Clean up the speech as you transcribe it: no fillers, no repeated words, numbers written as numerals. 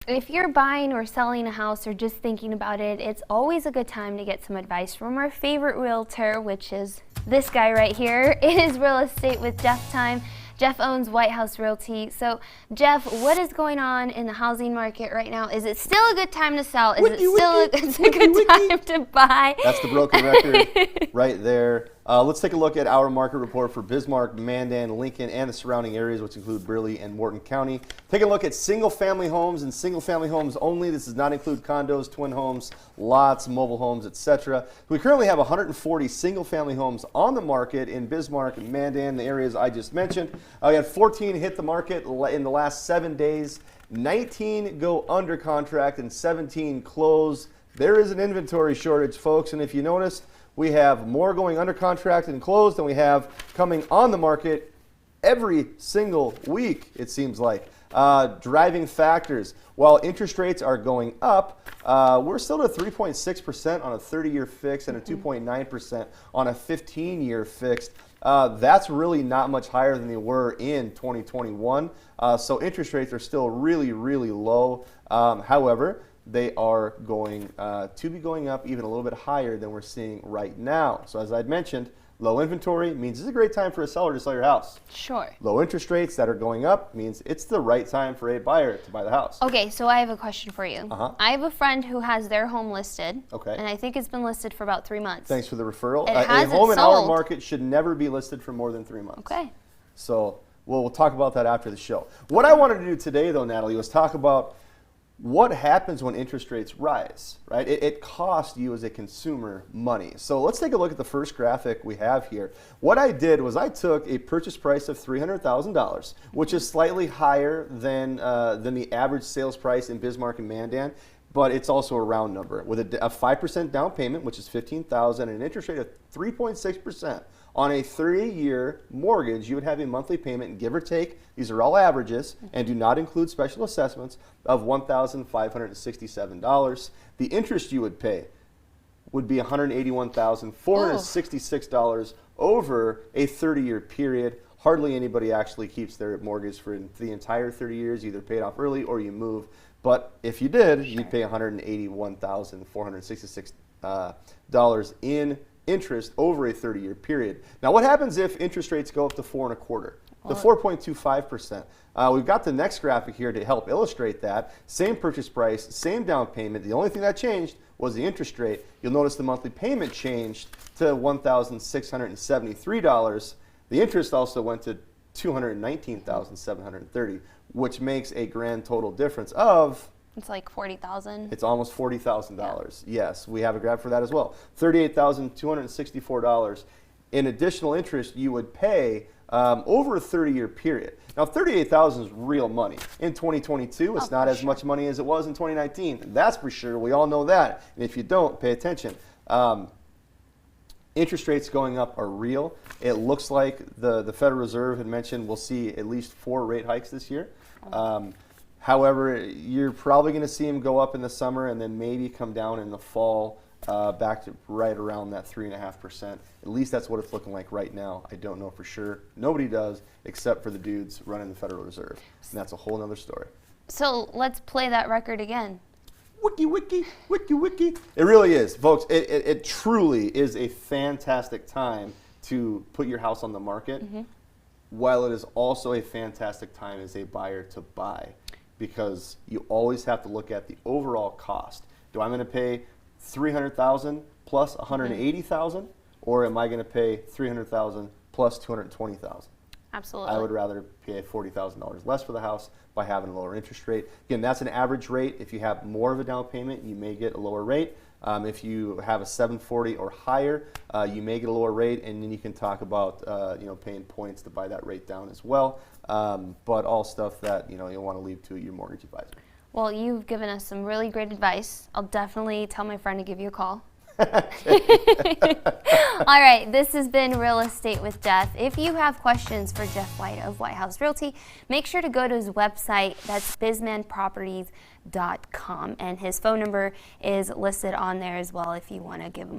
If you're buying or selling a house or just thinking about it, it's always a good time to get some advice from our favorite realtor, which is this guy right here. It is Real Estate with Jeff time. Jeff owns White House Realty. So, Jeff, what is going on in the housing market right now? Is it still a good time to sell? Is it still a good time to buy? That's the broken record right there. Let's take a look at our market report for Bismarck, Mandan, Lincoln, and the surrounding areas, which include Burleigh and Morton County. Take a look at single-family homes and single-family homes only. This does not include condos, twin homes, lots, mobile homes, etc. We currently have 140 single-family homes on the market in Bismarck and Mandan, the areas I just mentioned. We had 14 hit the market in the last 7 days. 19 go under contract and 17 close. There is an inventory shortage, folks, and if you noticed, we have more going under contract and closed than we have coming on the market every single week, it seems like. Driving factors. While interest rates are going up, we're still at 3.6% on a 30-year fixed and a 2.9% on a 15-year fixed. That's really not much higher than they were in 2021. So interest rates are still really, really low. However, they are going to be going up even a little bit higher than we're seeing right now. So as I'd mentioned, low inventory means it's a great time for a seller to sell your house. Sure. Low interest rates that are going up means it's the right time for a buyer to buy the house. Okay, so I have a question for you. I have a friend who has their home listed. Okay. And I think it's been listed for about 3 months. Thanks for the referral. It A hasn't home in our sold. market should never be listed for more than 3 months. Okay. So we'll talk about that after the show. What I wanted to do today, though, Natalie, was talk about what happens when interest rates rise, right? It costs you as a consumer money. So let's take a look at the first graphic we have here. What I did was I took a purchase price of $300,000, which is slightly higher than the average sales price in Bismarck and Mandan, but it's also a round number with a 5% down payment, which is $15,000, and an interest rate of 3.6%. On a 30-year mortgage, you would have a monthly payment, give or take, these are all averages, and do not include special assessments, of $1,567. The interest you would pay would be $181,466 over a 30-year period. Hardly anybody actually keeps their mortgage for the entire 30 years, either paid off early or you move. But if you did, you'd pay $181,466 in interest over a 30-year period. Now, what happens if interest rates go up to 4.25%, to 4.25%? We've got the next graphic here to help illustrate that. Same purchase price, same down payment. The only thing that changed was the interest rate. You'll notice the monthly payment changed to $1,673. The interest also went to $219,730, which makes a grand total difference of, It's like $40,000. it's almost $40,000. Yes, we have a graph for that as well. $38,264 in additional interest you would pay over a 30-year period. Now, $38,000 is real money. In 2022, it's not as much money as it was in 2019. That's for sure. We all know that. And if you don't, pay attention. Interest rates going up are real. It looks like the Federal Reserve had mentioned we'll see at least 4 rate hikes this year. However, you're probably going to see them go up in the summer and then maybe come down in the fall back to right around that 3.5%. At least that's what it's looking like right now. I don't know for sure. Nobody does except for the dudes running the Federal Reserve. And that's a whole other story. So let's play that record again. Wiki, wiki, wiki, wiki. It really is, folks. It truly is a fantastic time to put your house on the market, while it is also a fantastic time as a buyer to buy, because you always have to look at the overall cost. Do I going to pay $300,000 plus $180,000, or am I going to pay $300,000 plus $220,000? Absolutely. I would rather pay $40,000 less for the house by having a lower interest rate. Again, that's an average rate. If you have more of a down payment, you may get a lower rate. If you have a 740 or higher, you may get a lower rate, and then you can talk about paying points to buy that rate down as well. But all stuff that you'll want to leave to your mortgage advisor. Well, you've given us some really great advice. I'll definitely tell my friend to give you a call. All right, this has been Real Estate with Jeff. If you have questions for Jeff White of White House Realty, make sure to go to his website. That's bizmanproperties.com, and his phone number is listed on there as well if you want to give him